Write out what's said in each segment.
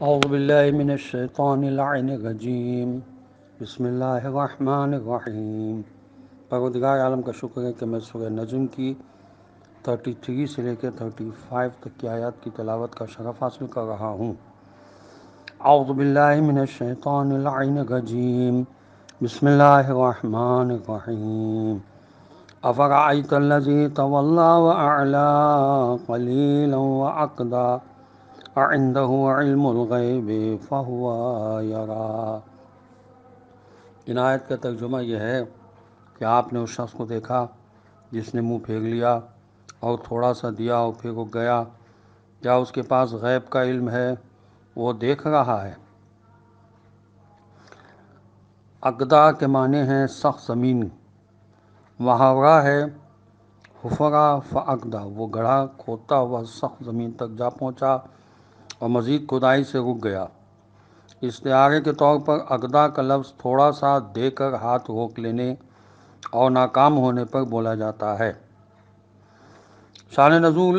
اعوذ باللہ من الشیطان اللعین الرجیم بسم اللہ الرحمن الرحیم۔ پروردگار عالم کا شکر ہے کہ میں سورہ نجم کی 33 سے لے کے 35 تک کی آیات کی تلاوت کا شرف حاصل کر رہا ہوں۔ اعوذ باللہ من الشیطان اللعین الرجیم بسم اللہ الرحمن الرحیم۔ افرأیت الذی تولی وأعلی قلیلا وأقدی اعنده علم الغیب فہو یرا۔ ان آیت کا ترجمہ یہ ہے کہ آپ نے اس شخص کو دیکھا جس نے منہ پھیر لیا اور تھوڑا سا دیا اور پھر رک گیا، کیا اس کے پاس غیب کا علم ہے؟ وہ دیکھ رہا ہے۔ اقدا کے معنی ہیں سخت زمین، محاورہ ہے حفرا فاقدا، وہ گڑھا کھودتا ہوا سخت زمین تک جا پہنچا اور مزید کھدائی سے رک گیا۔ استعارے کے طور پر اقدا کا لفظ تھوڑا سا دے کر ہاتھ روک لینے اور ناکام ہونے پر بولا جاتا ہے۔ شان نزول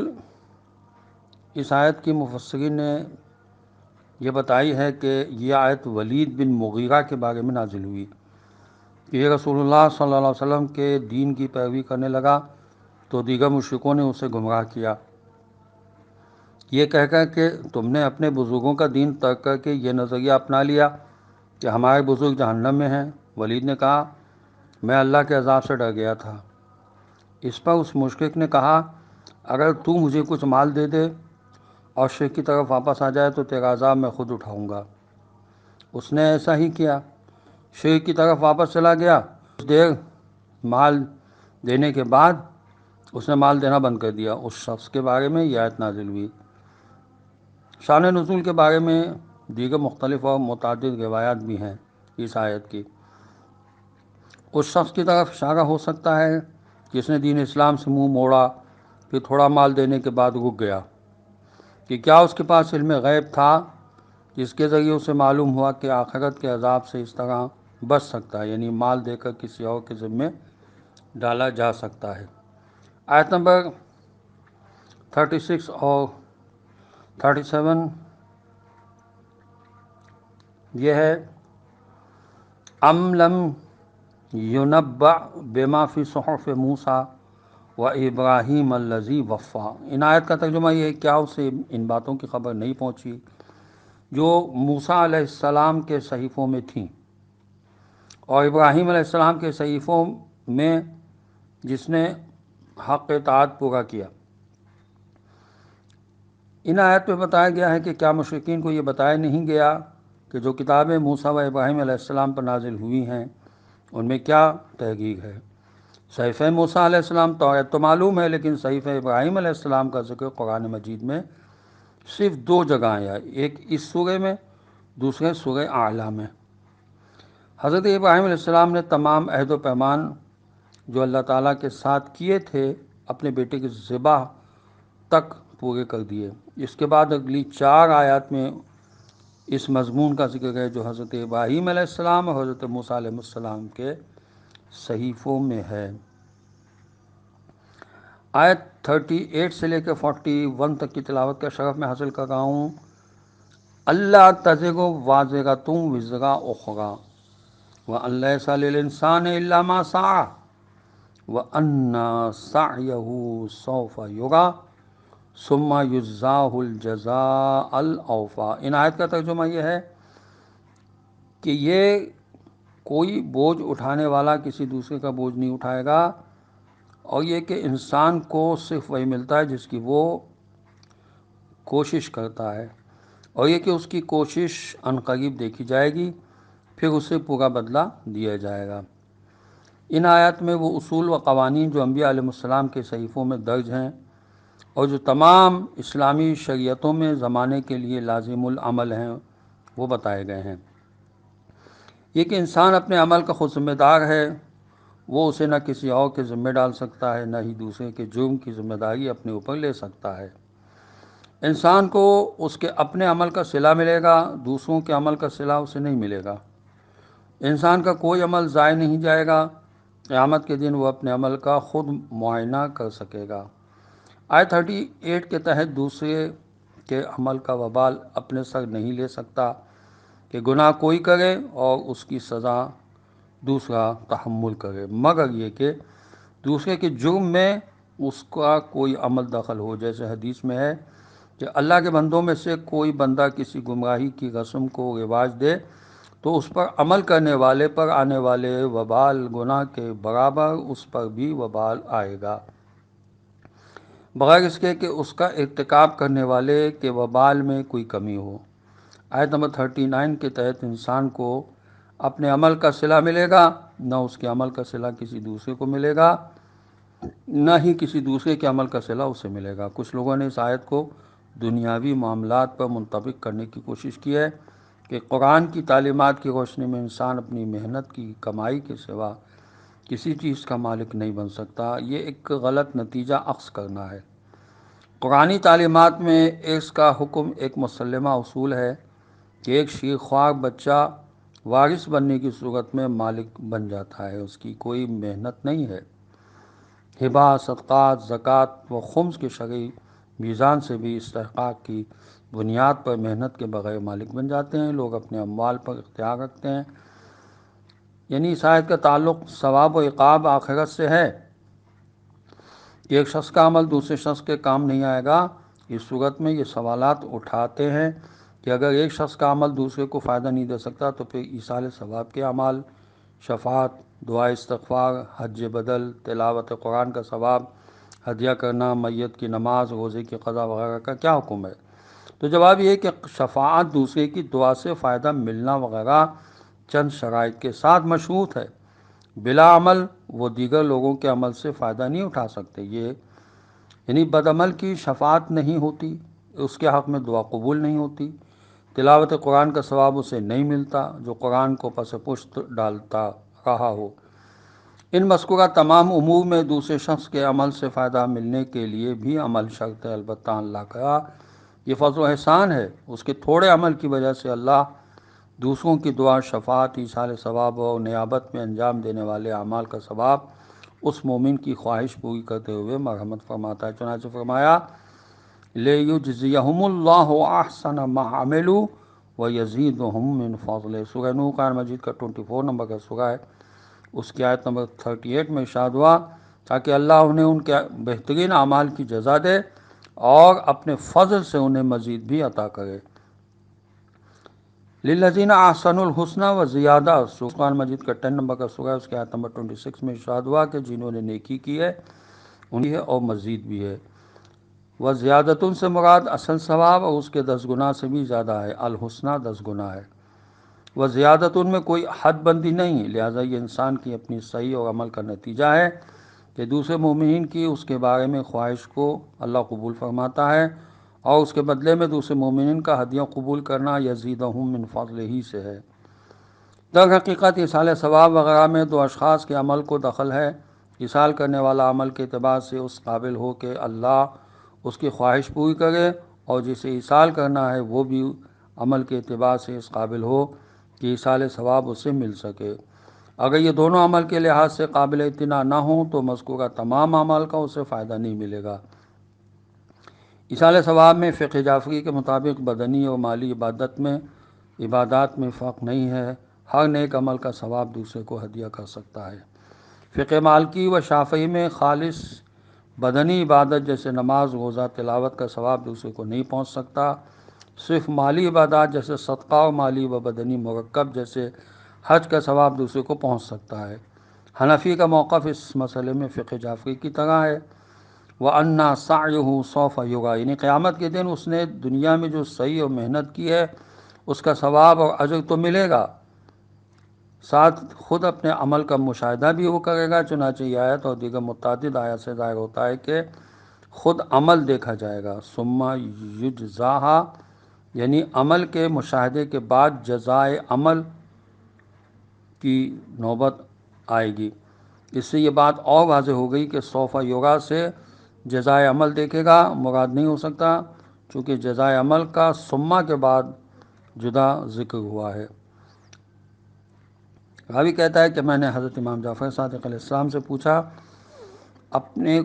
اس آیت کی مفسرین نے یہ بتائی ہے کہ یہ آیت ولید بن مغیرہ کے بارے میں نازل ہوئی کہ یہ رسول اللہ صلی اللہ علیہ وسلم کے دین کی پیروی کرنے لگا تو دیگر مشرکوں نے اسے گمراہ کیا، یہ کہہ کر کہ تم نے اپنے بزرگوں کا دین ترک کر کے یہ نظریہ اپنا لیا کہ ہمارے بزرگ جہنم میں ہیں۔ ولید نے کہا میں اللہ کے عذاب سے ڈر گیا تھا۔ اس پر اس مشرک نے کہا اگر تو مجھے کچھ مال دے دے اور شرک کی طرف واپس آ جائے تو تیرا عذاب میں خود اٹھاؤں گا۔ اس نے ایسا ہی کیا، شرک کی طرف واپس چلا گیا۔ کچھ دیر مال دینے کے بعد اس نے مال دینا بند کر دیا۔ اس شخص کے بارے میں یہ آیت نازل ہوئی۔ شان نزول کے بارے میں دیگر مختلف اور متعدد روایات بھی ہیں اس آیت کی۔ اس شخص کی طرف اشارہ ہو سکتا ہے جس نے دین اسلام سے منہ موڑا، پھر تھوڑا مال دینے کے بعد رک گیا، کہ کیا اس کے پاس علم غیب تھا جس کے ذریعے اسے معلوم ہوا کہ آخرت کے عذاب سے اس طرح بچ سکتا ہے، یعنی مال دے کر کسی اور کے ذمے ڈالا جا سکتا ہے۔ آیت نمبر 36 اور 37 یہ ہے ام لم ینبأ بما فی صحف موسیٰ و ابراہیم الذی وفا۔ ان آیت کا ترجمہ یہ ہے کیا اسے ان باتوں کی خبر نہیں پہنچی جو موسیٰ علیہ السلام کے صحیفوں میں تھیں اور ابراہیم علیہ السلام کے صحیفوں میں جس نے حق اطاعت پورا کیا۔ ان آیت میں بتایا گیا ہے کہ کیا مشرکین کو یہ بتایا نہیں گیا کہ جو کتابیں موسیٰ و ابراہیم علیہ السلام پر نازل ہوئی ہیں ان میں کیا تحقیق ہے؟ صحیفہ موسیٰ علیہ السلام توریت تو معلوم ہے، لیکن صحیفہ ابراہیم علیہ السلام کا ذکر قرآن مجید میں صرف 2 جگہ آیا، ایک اس سورہ میں، دوسرے سورہ اعلیٰ میں۔ حضرت ابراہیم علیہ السلام نے تمام عہد و پیمان جو اللہ تعالیٰ کے ساتھ کیے تھے اپنے بیٹے کے ذبح تک پورے کر دیے۔ اس کے بعد اگلی 4 آیات میں اس مضمون کا ذکر ہے جو حضرت ابراہیم علیہ السلام اور حضرت موسیٰ علیہ السلام کے صحیفوں میں ہے۔ آیت 38 سے لے کے 41 تک کی تلاوت کا شرف میں حاصل کر رہا ہوں۔ اللہ تزر وازرۃ وزر اخری وان لیس للانسان الا ما سعی وان سعیہ سوف یری ثم یجزاہ الجزاء الاوفی۔ ان آیت کا ترجمہ یہ ہے کہ یہ کوئی بوجھ اٹھانے والا کسی دوسرے کا بوجھ نہیں اٹھائے گا، اور یہ کہ انسان کو صرف وہی ملتا ہے جس کی وہ کوشش کرتا ہے، اور یہ کہ اس کی کوشش عنقریب دیکھی جائے گی، پھر اسے پورا بدلہ دیا جائے گا۔ ان آیات میں وہ اصول و قوانین جو انبیاء علیہ السلام کے صحیفوں میں درج ہیں اور جو تمام اسلامی شریعتوں میں زمانے کے لیے لازم العمل ہیں وہ بتائے گئے ہیں۔ یہ کہ انسان اپنے عمل کا خود ذمہ دار ہے، وہ اسے نہ کسی اور کے ذمہ ڈال سکتا ہے، نہ ہی دوسرے کے جرم کی ذمہ داری اپنے اوپر لے سکتا ہے۔ انسان کو اس کے اپنے عمل کا صلہ ملے گا، دوسروں کے عمل کا صلہ اسے نہیں ملے گا۔ انسان کا کوئی عمل ضائع نہیں جائے گا، قیامت کے دن وہ اپنے عمل کا خود معائنہ کر سکے گا۔ آیت 38 کے تحت دوسرے کے عمل کا وبال اپنے سر نہیں لے سکتا کہ گناہ کوئی کرے اور اس کی سزا دوسرا تحمل کرے، مگر یہ کہ دوسرے کے جرم میں اس کا کوئی عمل دخل ہو۔ جیسے حدیث میں ہے کہ اللہ کے بندوں میں سے کوئی بندہ کسی گمراہی کی رسم کو رواج دے تو اس پر عمل کرنے والے پر آنے والے وبال گناہ کے برابر اس پر بھی وبال آئے گا، بغیر اس کے کہ اس کا ارتکاب کرنے والے کے وبال میں کوئی کمی ہو۔ آیت نمبر 39 کے تحت انسان کو اپنے عمل کا صلہ ملے گا، نہ اس کے عمل کا صلہ کسی دوسرے کو ملے گا، نہ ہی کسی دوسرے کے عمل کا صلہ اسے ملے گا۔ کچھ لوگوں نے اس آیت کو دنیاوی معاملات پر منطبق کرنے کی کوشش کی ہے کہ قرآن کی تعلیمات کی روشنی میں انسان اپنی محنت کی کمائی کے سوا کسی چیز کا مالک نہیں بن سکتا۔ یہ ایک غلط نتیجہ اخذ کرنا ہے۔ قرآنی تعلیمات میں اس کا حکم ایک مسلمہ اصول ہے کہ ایک شیرخوار بچہ وارث بننے کی صورت میں مالک بن جاتا ہے، اس کی کوئی محنت نہیں ہے۔ ہبہ، صدقات، زکوٰۃ و خمس کے شرعی میزان سے بھی استحقاق کی بنیاد پر محنت کے بغیر مالک بن جاتے ہیں۔ لوگ اپنے اموال پر اختیار رکھتے ہیں، یعنی اس آیت کا تعلق ثواب و عقاب آخرت سے ہے کہ ایک شخص کا عمل دوسرے شخص کے کام نہیں آئے گا۔ اس صورت میں یہ سوالات اٹھاتے ہیں کہ اگر ایک شخص کا عمل دوسرے کو فائدہ نہیں دے سکتا تو پھر ایصال ثواب کے اعمال، شفاعت، دعا استغفار، حج بدل، تلاوت قرآن کا ثواب، ہدیہ کرنا، میت کی نماز، روزے کی قضا وغیرہ کا کیا حکم ہے؟ تو جواب یہ کہ شفاعت، دوسرے کی دعا سے فائدہ ملنا وغیرہ چند شرائط کے ساتھ مشروط ہے۔ بلا عمل وہ دیگر لوگوں کے عمل سے فائدہ نہیں اٹھا سکتے۔ یہ یعنی بدعمل کی شفاعت نہیں ہوتی، اس کے حق میں دعا قبول نہیں ہوتی، تلاوت قرآن کا ثواب اسے نہیں ملتا جو قرآن کو پس پشت ڈالتا رہا ہو۔ ان مذکورہ تمام امور میں دوسرے شخص کے عمل سے فائدہ ملنے کے لیے بھی عمل شرط ہے، البتہ اللہ کا یہ فضل و احسان ہے، اس کے تھوڑے عمل کی وجہ سے اللہ دوسروں کی دعا، شفاعت، ایصال ثواب اور نیابت میں انجام دینے والے اعمال کا ثواب اس مومن کی خواہش پوری کرتے ہوئے مرحمت فرماتا ہے۔ چنانچہ فرمایا لِيُجْزِيَهُمُ اللَّهُ أَحْسَنَ مَا عَمِلُوا وَيَزِيدُهُم مِّن فَضْلِهِ۔ سورہ نوح قرآن مجید کا 24 نمبر کا سورہ ہے، اس کی آیت نمبر 38 میں ارشاد ہوا تاکہ اللہ انہیں ان کے بہترین اعمال کی جزا دے اور اپنے فضل سے انہیں مزید بھی عطا کرے۔ لِلَّذِينَ أَحْسَنُوا الْحُسْنَى وَزِيَادَةٌ، سورہ قرآن مجید کا 10 نمبر کا سورہ ہے، اس کی آیت نمبر 26 میں ارشاد ہوا کہ جنہوں نے نیکی کی ہے ان کی ہے اور مزید بھی ہے۔ وَزِيَادَةٌ سے مراد اصل ثواب اور اس کے 10 گنا سے بھی زیادہ ہے، الحسنہ 10 گنا ہے۔ وَزِيَادَةٌ میں کوئی حد بندی نہیں، لہٰذا یہ انسان کی اپنی صحیح اور عمل کا نتیجہ ہے کہ دوسرے مومنین کی اس کے بارے میں خواہش کو اللہ قبول فرماتا ہے، اور اس کے بدلے میں دوسرے مومنین کا ہدیہ قبول کرنا یزیدہم من فضلہ ہی سے ہے۔ در حقیقت ایصال ثواب وغیرہ میں دو اشخاص کے عمل کو دخل ہے۔ ایصال کرنے والا عمل کے اعتبار سے اس قابل ہو کہ اللہ اس کی خواہش پوری کرے، اور جسے ایصال کرنا ہے وہ بھی عمل کے اعتبار سے اس قابل ہو کہ ایصال ثواب اسے مل سکے۔ اگر یہ دونوں عمل کے لحاظ سے قابل اعتنا نہ ہوں تو مذکورہ تمام اعمال کا اسے فائدہ نہیں ملے گا۔ ایصال ثواب میں فقہ جعفری کے مطابق بدنی اور مالی عبادات میں فرق نہیں ہے، ہر نیک عمل کا ثواب دوسرے کو ہدیہ کر سکتا ہے۔ فقہ مالکی و شافعی میں خالص بدنی عبادت جیسے نماز، روزہ، تلاوت کا ثواب دوسرے کو نہیں پہنچ سکتا، صرف مالی عبادات جیسے صدقہ اور مالی و بدنی مرکب جیسے حج کا ثواب دوسرے کو پہنچ سکتا ہے۔ حنفی کا موقف اس مسئلے میں فقہ جعفری کی طرح ہے، وَأَنَّ سَعْيُهُ سَوْفَ يُرَىٰ، یعنی قیامت کے دن اس نے دنیا میں جو صحیح اور محنت کی ہے اس کا ثواب اور اجر تو ملے گا، ساتھ خود اپنے عمل کا مشاہدہ بھی وہ کرے گا۔ چنانچہ یہ آیت اور دیگر متعدد آیات سے ظاہر ہوتا ہے کہ خود عمل دیکھا جائے گا، ثم یجزاها، یعنی عمل کے مشاہدے کے بعد جزائے عمل کی نوبت آئے گی۔ اس سے یہ بات اور واضح ہو گئی کہ سوف یرا سے جزائے عمل دیکھے گا مراد نہیں ہو سکتا، چونکہ جزائے عمل کا ثم کے بعد جدا ذکر ہوا ہے۔ راوی کہتا ہے کہ میں نے حضرت امام جعفر صادق علیہ السلام سے پوچھا،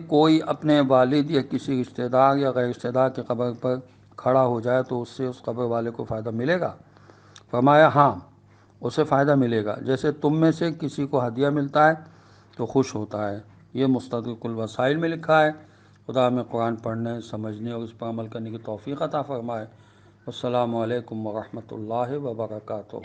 کوئی اپنے والد یا کسی رشتہ دار یا غیر رشتہ دار کی قبر پر کھڑا ہو جائے تو اس سے اس قبر والے کو فائدہ ملے گا؟ فرمایا ہاں، اسے فائدہ ملے گا، جیسے تم میں سے کسی کو ہدیہ ملتا ہے تو خوش ہوتا ہے۔ یہ مستدرک الوسائل میں لکھا ہے۔ خدا ہمیں قرآن پڑھنے، سمجھنے اور اس پر عمل کرنے کی توفیق عطا فرمائے۔ السلام علیکم ورحمۃ اللہ وبرکاتہ۔